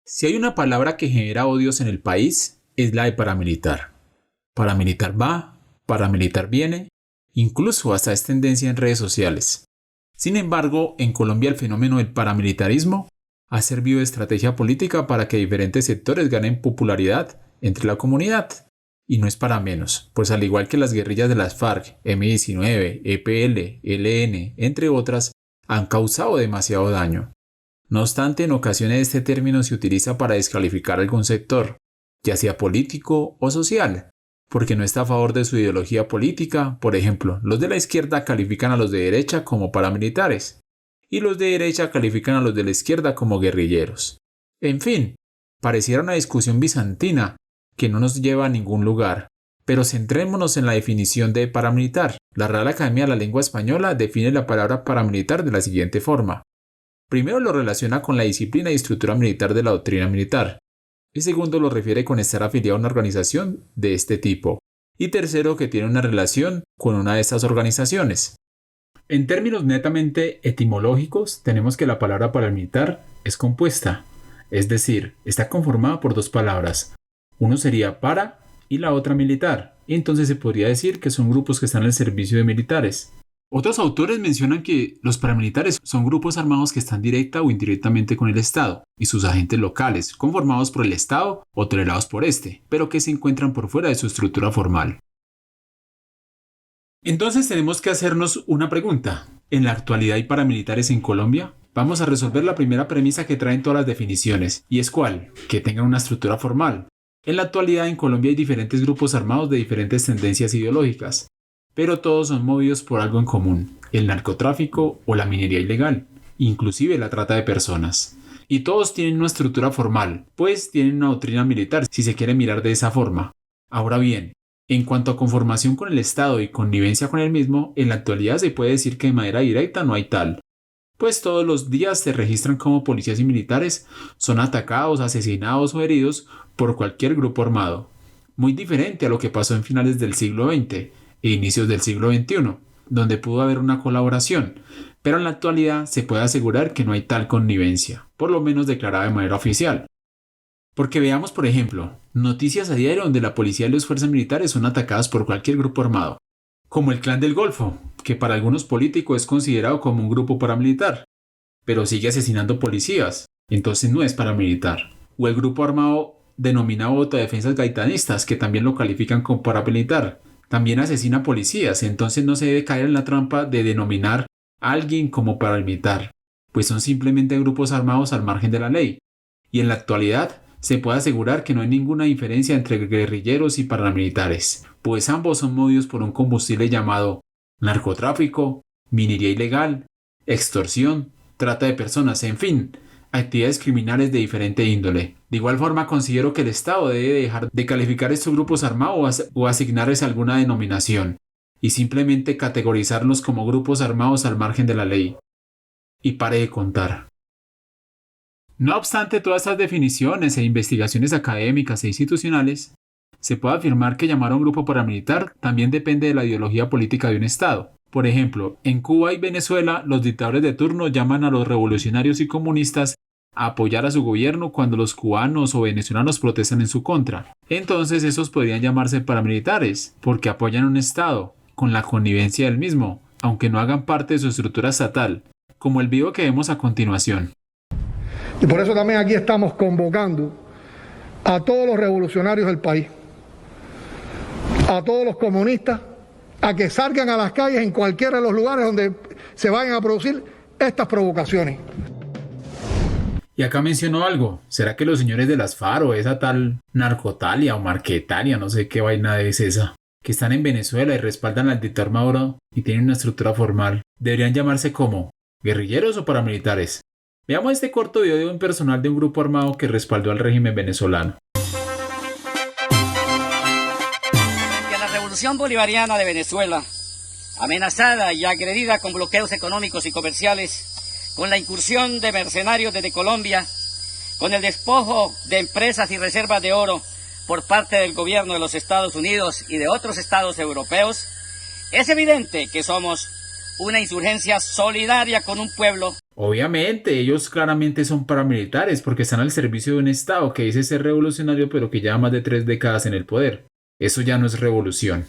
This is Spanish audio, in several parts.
Si hay una palabra que genera odios en el país, es la de paramilitar. Paramilitar va, paramilitar viene, incluso hasta es tendencia en redes sociales. Sin embargo, en Colombia el fenómeno del paramilitarismo ha servido de estrategia política para que diferentes sectores ganen popularidad entre la comunidad. Y no es para menos, pues al igual que las guerrillas de las FARC, M-19, EPL, ELN, entre otras, han causado demasiado daño. No obstante, en ocasiones este término se utiliza para descalificar algún sector, ya sea político o social, porque no está a favor de su ideología política. Por ejemplo, los de la izquierda califican a los de derecha como paramilitares, y los de derecha califican a los de la izquierda como guerrilleros. En fin, pareciera una discusión bizantina que no nos lleva a ningún lugar, pero centrémonos en la definición de paramilitar. La Real Academia de la Lengua Española define la palabra paramilitar de la siguiente forma. Primero lo relaciona con la disciplina y estructura militar de la doctrina militar, y segundo lo refiere con estar afiliado a una organización de este tipo, y tercero que tiene una relación con una de estas organizaciones. En términos netamente etimológicos, tenemos que la palabra paramilitar es compuesta, es decir, está conformada por dos palabras. Uno sería para y la otra militar, y entonces se podría decir que son grupos que están al servicio de militares. Otros autores mencionan que los paramilitares son grupos armados que están directa o indirectamente con el Estado y sus agentes locales, conformados por el Estado o tolerados por este, pero que se encuentran por fuera de su estructura formal. Entonces tenemos que hacernos una pregunta. ¿En la actualidad hay paramilitares en Colombia? Vamos a resolver la primera premisa que traen todas las definiciones, y es ¿cuál? Que tengan una estructura formal. En la actualidad en Colombia hay diferentes grupos armados de diferentes tendencias ideológicas, pero todos son movidos por algo en común, el narcotráfico o la minería ilegal, inclusive la trata de personas. Y todos tienen una estructura formal, pues tienen una doctrina militar, si se quiere mirar de esa forma. Ahora bien, en cuanto a conformación con el Estado y connivencia con el mismo, en la actualidad se puede decir que de manera directa no hay tal, pues todos los días se registran como policías y militares son atacados, asesinados o heridos por cualquier grupo armado. Muy diferente a lo que pasó en finales del siglo XX e inicios del siglo XXI, donde pudo haber una colaboración, pero en la actualidad se puede asegurar que no hay tal connivencia, por lo menos declarada de manera oficial. Porque veamos, por ejemplo, noticias a diario donde la policía y las fuerzas militares son atacadas por cualquier grupo armado, como el Clan del Golfo, que para algunos políticos es considerado como un grupo paramilitar, pero sigue asesinando policías, entonces no es paramilitar. O el grupo armado denominado Autodefensas Gaitanistas, que también lo califican como paramilitar, también asesina policías, entonces no se debe caer en la trampa de denominar a alguien como paramilitar, pues son simplemente grupos armados al margen de la ley. Y en la actualidad se puede asegurar que no hay ninguna diferencia entre guerrilleros y paramilitares, pues ambos son movidos por un combustible llamado narcotráfico, minería ilegal, extorsión, trata de personas, en fin, actividades criminales de diferente índole. De igual forma, considero que el Estado debe dejar de calificar estos grupos armados o asignarles alguna denominación, y simplemente categorizarlos como grupos armados al margen de la ley. Y pare de contar. No obstante todas estas definiciones e investigaciones académicas e institucionales, se puede afirmar que llamar a un grupo paramilitar también depende de la ideología política de un Estado. Por ejemplo, en Cuba y Venezuela, los dictadores de turno llaman a los revolucionarios y comunistas a apoyar a su gobierno cuando los cubanos o venezolanos protestan en su contra. Entonces esos podrían llamarse paramilitares, porque apoyan a un Estado, con la connivencia del mismo, aunque no hagan parte de su estructura estatal, como el video que vemos a continuación. Y por eso también aquí estamos convocando a todos los revolucionarios del país, a todos los comunistas, a que salgan a las calles en cualquiera de los lugares donde se vayan a producir estas provocaciones. Y acá menciono algo, ¿será que los señores de las FARC o esa tal Narcotalia o Marquetalia, no sé qué vaina es esa, que están en Venezuela y respaldan al dictador Maduro y tienen una estructura formal, deberían llamarse como guerrilleros o paramilitares? Veamos este corto video de un personal de un grupo armado que respaldó al régimen venezolano. Que la revolución bolivariana de Venezuela, amenazada y agredida con bloqueos económicos y comerciales, con la incursión de mercenarios desde Colombia, con el despojo de empresas y reservas de oro por parte del gobierno de los Estados Unidos y de otros estados europeos, es evidente que somos una insurgencia solidaria con un pueblo Obviamente, ellos claramente son paramilitares porque están al servicio de un Estado que dice ser revolucionario pero que lleva más de 3 décadas en el poder. Eso ya no es revolución.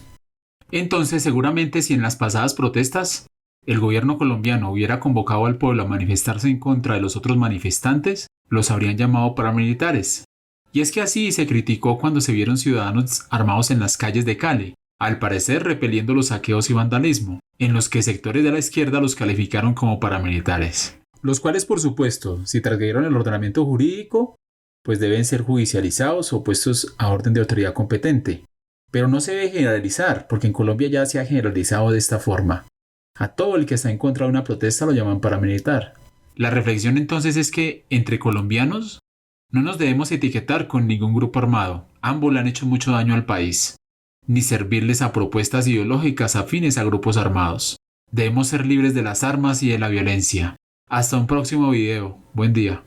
Entonces, seguramente si en las pasadas protestas el gobierno colombiano hubiera convocado al pueblo a manifestarse en contra de los otros manifestantes, los habrían llamado paramilitares. Y es que así se criticó cuando se vieron ciudadanos armados en las calles de Cali, al parecer repeliendo los saqueos y vandalismo, en los que sectores de la izquierda los calificaron como paramilitares. Los cuales, por supuesto, si transgredieron el ordenamiento jurídico, pues deben ser judicializados o puestos a orden de autoridad competente. Pero no se debe generalizar, porque en Colombia ya se ha generalizado de esta forma. A todo el que está en contra de una protesta lo llaman paramilitar. La reflexión entonces es que, entre colombianos, no nos debemos etiquetar con ningún grupo armado. Ambos le han hecho mucho daño al país. Ni servirles a propuestas ideológicas afines a grupos armados. Debemos ser libres de las armas y de la violencia. Hasta un próximo video. Buen día.